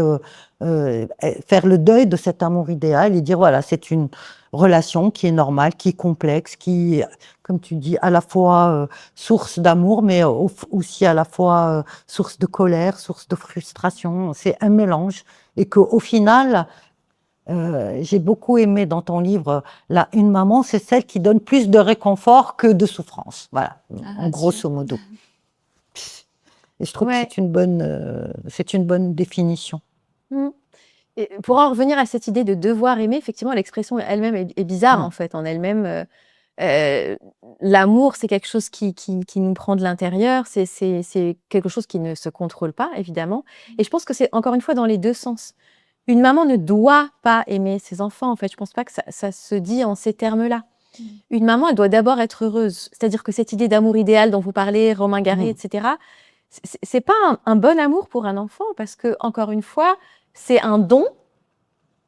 faire le deuil de cet amour idéal et dire voilà, c'est une relation qui est normale, qui est complexe, qui, comme tu dis, à la fois source d'amour, mais aussi à la fois source de colère, source de frustration. C'est un mélange et qu'au final, j'ai beaucoup aimé dans ton livre, là, une maman, c'est celle qui donne plus de réconfort que de souffrance. Voilà, en grosso modo. Et je trouve que Ouais. c'est une bonne définition. Mmh. Et pour en revenir à cette idée de devoir aimer, effectivement, l'expression elle-même est bizarre, en fait, en elle-même. L'amour, c'est quelque chose qui nous prend de l'intérieur, c'est quelque chose qui ne se contrôle pas, évidemment. Et je pense que c'est, encore une fois, dans les 2 sens. Une maman ne doit pas aimer ses enfants, en fait. Je pense pas que ça se dit en ces termes-là. Une maman, elle doit d'abord être heureuse. C'est-à-dire que cette idée d'amour idéal dont vous parlez, Romain Gary, et cetera, c'est pas un bon amour pour un enfant parce que, encore une fois, c'est un don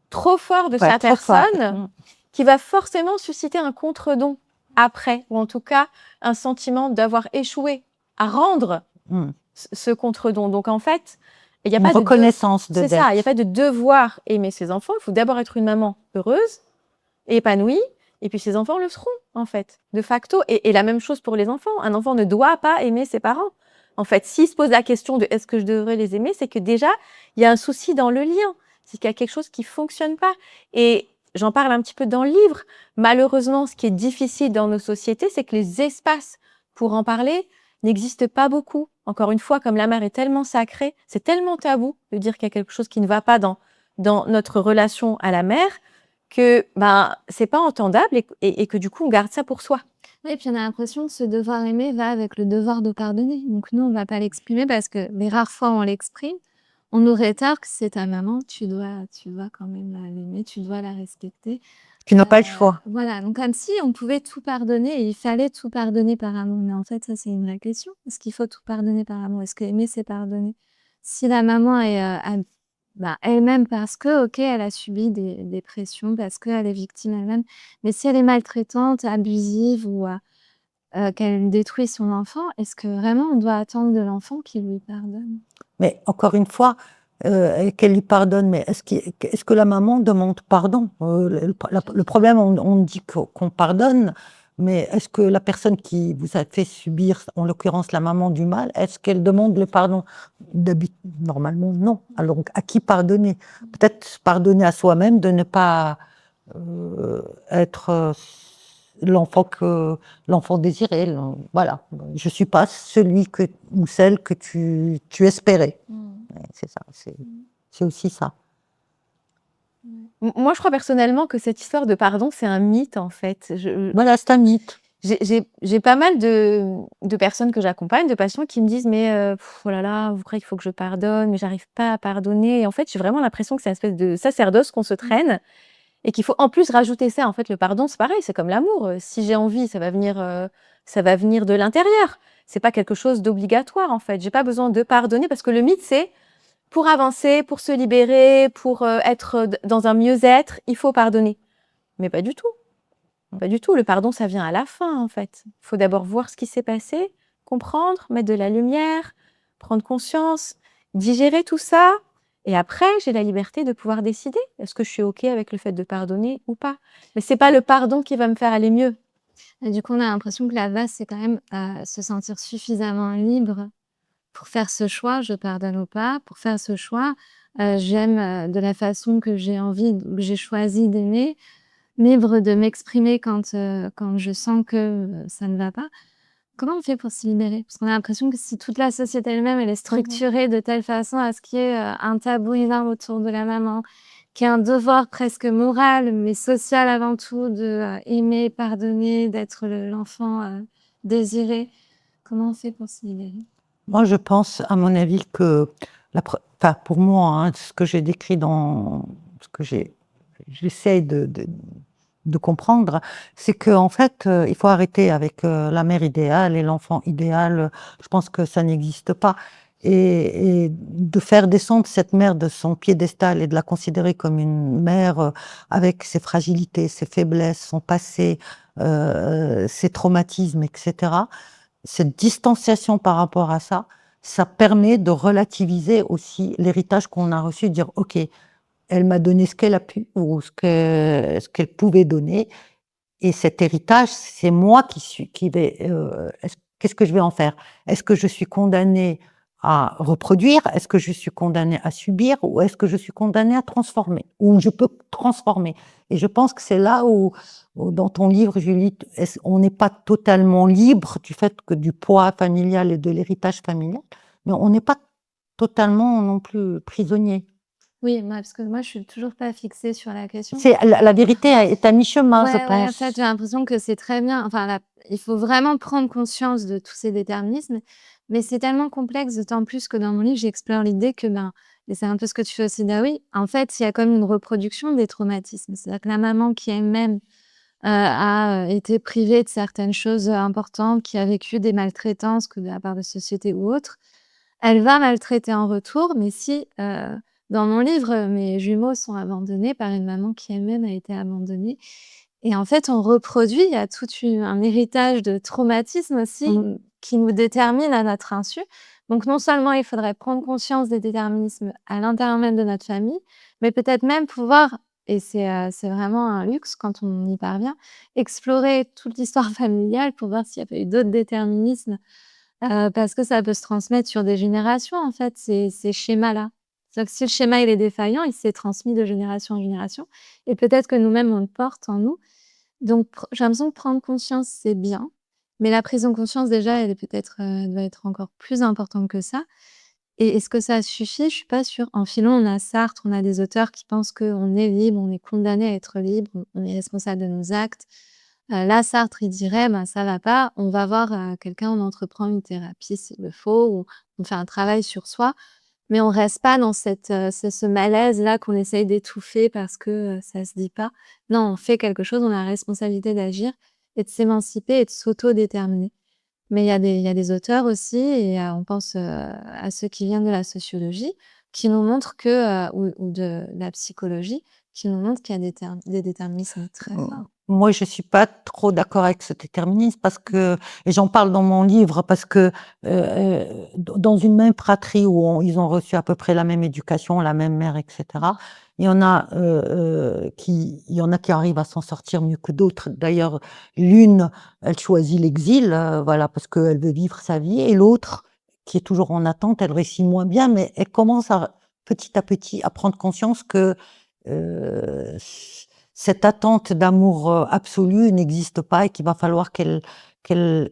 trop fort de Ouais, sa trop fort. personne qui va forcément susciter un contre-don après, ou en tout cas un sentiment d'avoir échoué à rendre Mm. ce contre-don. Donc en fait, il n'y a Une pas de reconnaissance de c'est ça, il n'y a dette. pas de devoir aimer ses enfants. Il faut d'abord être une maman heureuse, épanouie, et puis ses enfants le seront en fait, de facto. Et la même chose pour les enfants. Un enfant ne doit pas aimer ses parents. En fait, s'il se pose la question de est-ce que je devrais les aimer, c'est que déjà il y a un souci dans le lien, c'est qu'il y a quelque chose qui fonctionne pas. Et j'en parle un petit peu dans le livre. Malheureusement, ce qui est difficile dans nos sociétés, c'est que les espaces pour en parler n'existent pas beaucoup. Encore une fois, comme la mère est tellement sacrée, c'est tellement tabou de dire qu'il y a quelque chose qui ne va pas dans notre relation à la mère que c'est pas entendable et que du coup on garde ça pour soi. Oui, et puis on a l'impression que ce devoir aimer va avec le devoir de pardonner. Donc nous, on va pas l'exprimer parce que les rares fois où on l'exprime, on nous rétorque, c'est ta maman, tu dois quand même l'aimer, tu dois la respecter. Tu n'as pas le choix. Voilà, donc comme si on pouvait tout pardonner et il fallait tout pardonner par amour. Mais en fait, ça, c'est une vraie question. Est-ce qu'il faut tout pardonner par amour? Est-ce que aimer, c'est pardonner? Si la maman est elle-même parce que, OK, elle a subi des pressions, parce qu'elle est victime elle-même, mais si elle est maltraitante, abusive ou qu'elle détruit son enfant, est-ce que vraiment on doit attendre de l'enfant qu'il lui pardonne? Mais encore une fois, qu'elle lui pardonne, mais est-ce que la maman demande pardon? Le problème, on dit qu'on pardonne, mais est-ce que la personne qui vous a fait subir, en l'occurrence la maman, du mal, est-ce qu'elle demande le pardon? Normalement, non. Alors, à qui pardonner? Peut-être pardonner à soi-même de ne pas être l'enfant désiré. Voilà, je suis pas celui ou celle que tu espérais. Ouais, c'est ça, c'est aussi ça. Moi, je crois personnellement que cette histoire de pardon, c'est un mythe en fait. Voilà, c'est un mythe. J'ai pas mal de personnes que j'accompagne, de patients qui me disent mais oh là là, vous croyez qu'il faut que je pardonne, mais j'arrive pas à pardonner. Et en fait, j'ai vraiment l'impression que c'est une espèce de sacerdoce qu'on se traîne et qu'il faut en plus rajouter ça. En fait, le pardon, c'est pareil, c'est comme l'amour. Si j'ai envie, ça va venir de l'intérieur. C'est pas quelque chose d'obligatoire en fait. J'ai pas besoin de pardonner parce que le mythe, c'est pour avancer, pour se libérer, pour être dans un mieux-être, il faut pardonner. Mais pas du tout. Pas du tout. Le pardon, ça vient à la fin, en fait. Il faut d'abord voir ce qui s'est passé, comprendre, mettre de la lumière, prendre conscience, digérer tout ça. Et après, j'ai la liberté de pouvoir décider. Est-ce que je suis OK avec le fait de pardonner ou pas? Mais c'est pas le pardon qui va me faire aller mieux. Et du coup, on a l'impression que la base, c'est quand même se sentir suffisamment libre pour faire ce choix, je pardonne ou pas. Pour faire ce choix, j'aime de la façon que j'ai envie, que j'ai choisi d'aimer, libre de m'exprimer quand je sens que ça ne va pas. Comment on fait pour s'y libérer? Parce qu'on a l'impression que si toute la société elle-même, elle est Mmh. structurée de telle façon à ce qu'il y ait, un tabou énorme autour de la maman, qu'il y ait un devoir presque moral, mais social avant tout de, aimer, pardonner, d'être l'enfant, désiré. Comment on fait pour s'y libérer? Moi, je pense, à mon avis, que enfin, pour moi, hein, ce que j'ai décrit dans ce que j'essaye de comprendre, c'est qu'en fait, il faut arrêter avec la mère idéale et l'enfant idéal. Je pense que ça n'existe pas. Et de faire descendre cette mère de son piédestal et de la considérer comme une mère avec ses fragilités, ses faiblesses, son passé, ses traumatismes, etc. Cette distanciation par rapport à ça, ça permet de relativiser aussi l'héritage qu'on a reçu, dire: «OK, elle m'a donné ce qu'elle a pu ou ce qu'elle pouvait donner et cet héritage, c'est moi qui vais, qu'est-ce que je vais en faire? Est-ce que je suis condamnée à reproduire? Est-ce que je suis condamnée à subir? Ou est-ce que je suis condamnée à transformer? Ou je peux transformer?» Et je pense que c'est là où dans ton livre, Julie, on n'est pas totalement libre du fait que du poids familial et de l'héritage familial, mais on n'est pas totalement non plus prisonnier. Oui, moi parce que moi, je suis toujours pas fixée sur la question. C'est la vérité est à mi-chemin, je Ouais, ouais, en fait, pense. j'ai l'impression que c'est très bien. Enfin, il faut vraiment prendre conscience de tous ces déterminismes, mais c'est tellement complexe, d'autant plus que dans mon livre, j'explore l'idée que, ben, et c'est un peu ce que tu fais aussi, Dawi, en fait, il y a comme une reproduction des traumatismes. C'est-à-dire que la maman qui elle-même a été privée de certaines choses importantes, qui a vécu des maltraitances que de la part de société ou autre, elle va maltraiter en retour. Mais si, dans mon livre, mes jumeaux sont abandonnés par une maman qui elle-même a été abandonnée et en fait, on reproduit, il y a tout un héritage de traumatisme aussi, qui nous détermine à notre insu. Donc non seulement il faudrait prendre conscience des déterminismes à l'intérieur même de notre famille, mais peut-être même pouvoir, et c'est vraiment un luxe quand on y parvient, explorer toute l'histoire familiale pour voir s'il y a pas eu d'autres déterminismes. Parce que ça peut se transmettre sur des générations, en fait, ces schémas-là. C'est-à-dire que si le schéma, il est défaillant, il s'est transmis de génération en génération et peut-être que nous-mêmes, on le porte en nous. Donc j'ai l'impression que prendre conscience, c'est bien, mais la prise en conscience, déjà, elle est peut-être, doit être encore plus importante que ça et est-ce que ça suffit? Je suis pas sûre. En philo, on a Sartre, on a des auteurs qui pensent qu'on est libre, on est condamné à être libre, on est responsable de nos actes. Là, Sartre, il dirait: «Ben, ça va pas, on va voir, quelqu'un, on entreprend une thérapie s'il le faut ou on fait un travail sur soi». Mais on reste pas dans ce malaise-là qu'on essaye d'étouffer parce que, ça se dit pas. Non, on fait quelque chose, on a la responsabilité d'agir et de s'émanciper et de s'autodéterminer. Mais il y a des auteurs aussi et on pense, à ceux qui viennent de la sociologie, qui nous montrent que, ou de la psychologie, qui nous montrent qu'il y a des déterminismes très forts. Moi, je suis pas trop d'accord avec ce déterminisme parce que et j'en parle dans mon livre parce que, dans une même fratrie où ils ont reçu à peu près la même éducation, la même mère et cetera, il y en a qui arrivent à s'en sortir mieux que d'autres. D'ailleurs, l'une, elle choisit l'exil, voilà, parce qu'elle veut vivre sa vie et l'autre, qui est toujours en attente, elle réussit moins bien, mais elle commence petit à petit, à prendre conscience que, heu cette attente d'amour, absolu n'existe pas et qu'il va falloir qu'elle qu'elle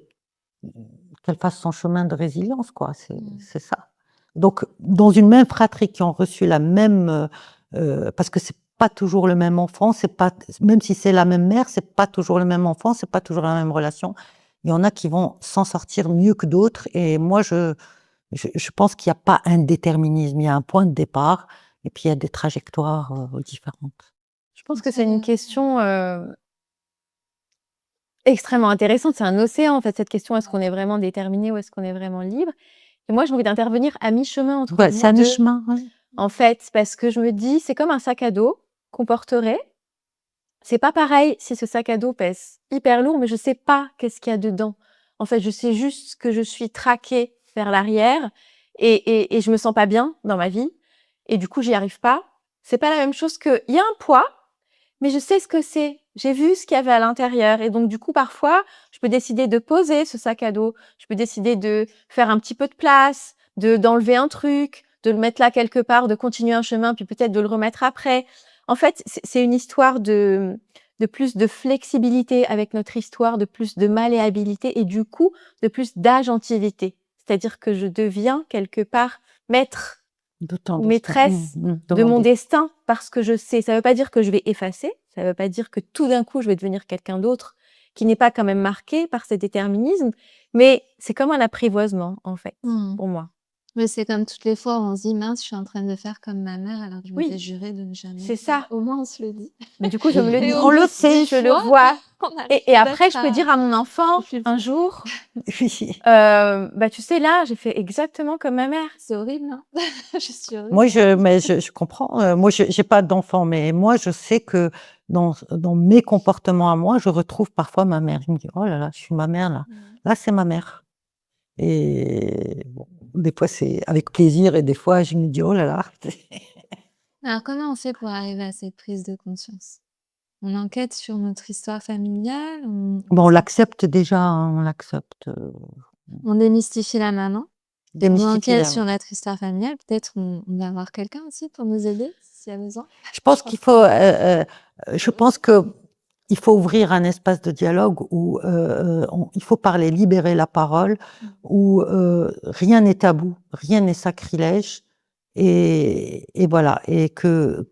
fasse son chemin de résilience, quoi, c'est ça. Donc dans une même fratrie qui ont reçu la même, parce que c'est pas toujours le même enfant, c'est pas même si c'est la même mère, c'est pas toujours le même enfant, c'est pas toujours la même relation. Il y en a qui vont s'en sortir mieux que d'autres et moi je pense qu'il y a pas un déterminisme, il y a un point de départ et puis il y a des trajectoires, différentes. Je pense que c'est une question, extrêmement intéressante. C'est un océan, en fait, cette question: «Est-ce qu'on est vraiment déterminé ou est-ce qu'on est vraiment libre?» Et moi, j'ai envie d'intervenir à mi-chemin entre Ouais, les c'est à 2, mi-chemin, ouais. en fait, parce que je me dis: «C'est comme un sac à dos qu'on porterait». C'est pas pareil si ce sac à dos pèse hyper lourd, mais je sais pas qu'est-ce qu'il y a dedans. En fait, je sais juste que je suis traquée vers l'arrière et je me sens pas bien dans ma vie et du coup, j'y arrive pas. C'est pas la même chose qu'il y a un poids, mais je sais ce que c'est. J'ai vu ce qu'il y avait à l'intérieur et donc du coup, parfois, je peux décider de poser ce sac à dos. Je peux décider de faire un petit peu de place, d'enlever un truc, de le mettre là quelque part, de continuer un chemin, puis peut-être de le remettre après. En fait, c'est une histoire de plus de flexibilité avec notre histoire, de plus de malléabilité et du coup, de plus d'agentivité. C'est-à-dire que je deviens quelque part maître De ton ou destin. maîtresse de mon destin parce que je sais. Ça ne veut pas dire que je vais effacer, ça ne veut pas dire que tout d'un coup, je vais devenir quelqu'un d'autre qui n'est pas quand même marqué par ces déterminismes, mais c'est comme un apprivoisement, en fait, pour moi. Mais c'est comme toutes les fois où on se dit: «Mince, je suis en train de faire comme ma mère alors que je m'étais Oui, juré de ne jamais c'est faire». ça. Au moins, on se le dit. Mais du coup, je me le Et dis. au On le bout sait. des Je le fois, vois. on Et arrive après, peut-être je peux dire à mon enfant, plus un fort. jour, Oui. bah, tu sais, là, j'ai fait exactement comme ma mère. C'est horrible, hein? Je suis horrible. Moi, je comprends. Moi, j'ai pas d'enfant, mais moi, je sais que dans mes comportements à moi, je retrouve parfois ma mère. Je me dis: «Oh là là, je suis ma mère là. Là, c'est ma mère». Et bon, des fois, c'est avec plaisir et des fois, je me dis: «Oh là là». Alors comment on fait pour arriver à cette prise de conscience? On enquête sur notre histoire familiale? Bon, on l'accepte déjà, hein, on l'accepte, On démystifie la maman? On démystifier enquête la. sur notre histoire familiale? Peut-être on va voir quelqu'un aussi pour nous aider, s'il y a besoin? Je Je pense pense qu'il faut, je pense qu'il faut ouvrir un espace de dialogue où, il faut parler, libérer la parole, où, rien n'est tabou, rien n'est sacrilège et voilà et que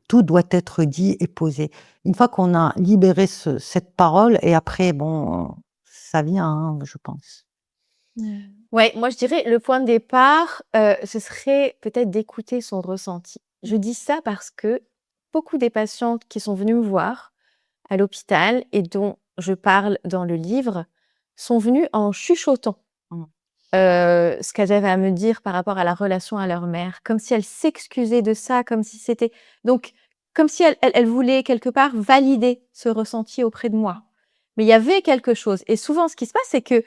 tout doit être dit et posé. Une fois qu'on a libéré cette parole et après bon, ça vient, hein, je pense. Ouais, moi, je dirais le point de départ, ce serait peut-être d'écouter son ressenti. Je dis ça parce que beaucoup des patientes qui sont venues me voir à l'hôpital et dont je parle dans le livre sont venues en chuchotant. Mmh. Ce qu'elles avaient à me dire par rapport à la relation à leur mère, comme si elles s'excusaient de ça, comme si c'était donc comme si elles voulaient quelque part valider ce ressenti auprès de moi. Mais il y avait quelque chose et souvent ce qui se passe, c'est que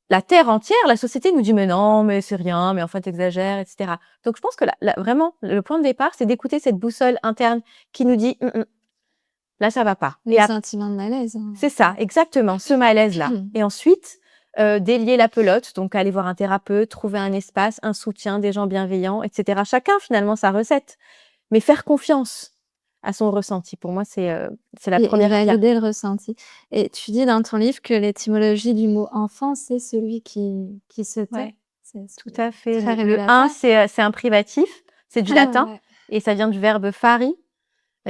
la terre entière, la société nous dit: «Mais non, mais c'est rien, mais enfin tu exagères» et cetera. Donc je pense que la vraiment le point de départ, c'est d'écouter cette boussole interne qui nous dit: là ça va pas» Le sentiment de malaise, hein. c'est ça, exactement, ce malaise-là et ensuite, délier la pelote, donc aller voir un thérapeute, trouver un espace, un soutien, des gens bienveillants et cetera. Chacun finalement sa recette, mais faire confiance à son ressenti. Pour moi, c'est la Et première pierre. valider le ressenti. Et tu dis dans ton livre que l'étymologie du mot «enfant», c'est celui qui se tait. Ouais, C'est tout à fait. très Le 1, révélateur. c'est un privatif, c'est du Ah latin ouais. et ça vient du verbe fari,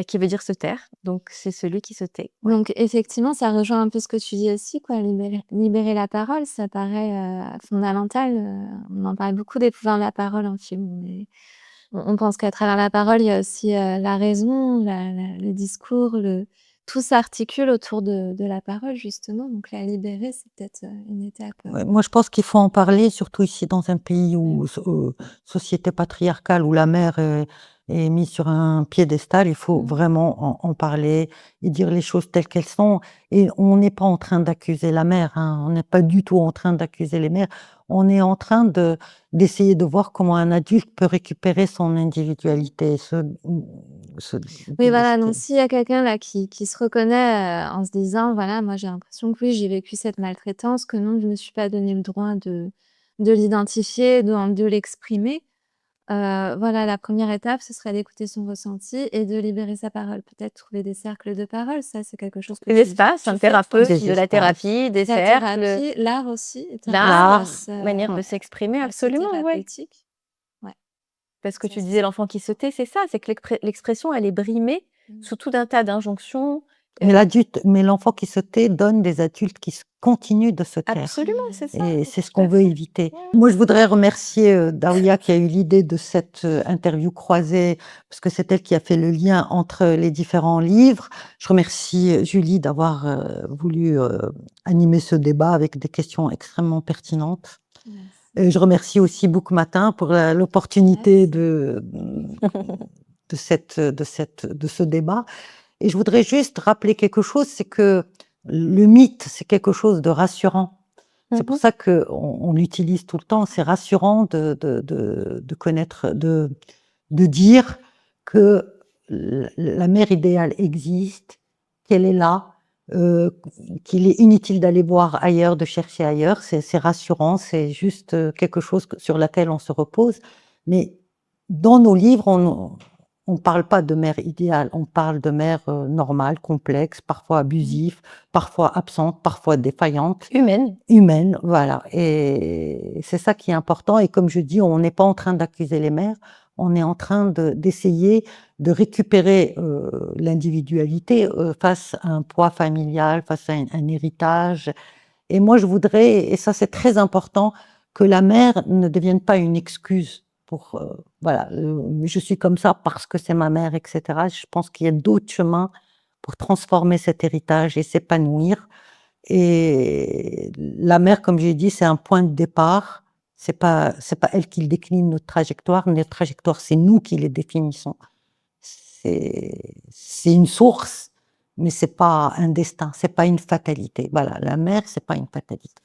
qui veut dire se taire, donc c'est celui qui se tait. Ouais. Donc effectivement, ça rejoint un peu ce que tu dis aussi, quoi, libérer la parole, ça paraît, fondamental, on en parle beaucoup des pouvoirs de la parole en film, mais on pense qu'à travers la parole, il y a aussi, la raison, le discours, tout s'articule autour de la parole justement, donc la libérer, c'est peut-être, une étape, Ouais, moi, je pense qu'il faut en parler, surtout ici dans un pays où, société patriarcale, où la mère est mise sur un piédestal. Il faut vraiment en parler et dire les choses telles qu'elles sont. Et on n'est pas en train d'accuser la mère, hein. On n'est pas du tout en train d'accuser les mères. On est en train d'essayer de voir comment un adulte peut récupérer son individualité, se Oui, voilà, délester. donc s'il y a quelqu'un là qui se reconnaît, en se disant: «Voilà, moi j'ai l'impression que oui, j'ai vécu cette maltraitance, que non, je me suis pas donné le droit de l'identifier, de l'exprimer». Voilà, la première étape, ce serait d'écouter son ressenti et de libérer sa parole. Peut-être trouver des cercles de parole, ça, c'est quelque chose que Des espaces, un fais dans thérapeute, Des de la espaces. thérapie, des la cercles, thérapie, l'art aussi est un l'art, espace, manière de s'exprimer, assez absolument, ouais. thérapeutique. Ouais, Parce que ça tu c'est disais l'enfant qui se tait, c'est ça, c'est que l'expression, elle est brimée sous tout un tas d'injonctions. Mais l'enfant qui se tait donne des adultes qui continuent de se taire. Absolument, c'est ça, Et c'est ce tout qu'on à veut fait. éviter. Moi, je voudrais remercier Daouya qui a eu l'idée de cette interview croisée, parce que c'est elle qui a fait le lien entre les différents livres. Je remercie Julie d'avoir voulu animer ce débat avec des questions extrêmement pertinentes. Merci. Je remercie aussi Book Matin pour l'opportunité de ce débat. Et je voudrais juste rappeler quelque chose, c'est que le mythe, c'est quelque chose de rassurant. C'est pour ça qu'on l'utilise tout le temps. C'est rassurant de connaître, de dire que la mère idéale existe, qu'elle est là, qu'il est inutile d'aller voir ailleurs, de chercher ailleurs. C'est rassurant, c'est juste quelque chose sur laquelle on se repose. Mais dans nos livres, on parle pas de mère idéale, on parle de mère, normale, complexe, parfois abusive, parfois absente, parfois défaillante. Humaine. Humaine, voilà, et c'est ça qui est important, et comme je dis, on n'est pas en train d'accuser les mères, on est en train d'essayer de récupérer, l'individualité, face à un poids familial, face à un héritage, et moi je voudrais, et ça c'est très important, que la mère ne devienne pas une excuse pour, voilà, je suis comme ça parce que c'est ma mère et cetera. Je pense qu'il y a d'autres chemins pour transformer cet héritage et s'épanouir, et la mère, comme j'ai dit, c'est un point de départ. C'est pas elle qui décline notre trajectoire, c'est nous qui les définissons. C'est une source, mais c'est pas un destin, c'est pas une fatalité. Voilà, la mère, c'est pas une fatalité.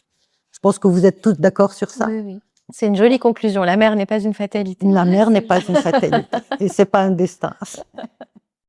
Je pense que vous êtes tous d'accord sur ça? Oui, oui. C'est une jolie conclusion. La mère n'est pas une fatalité. La mère n'est pas une fatalité et c'est pas un destin.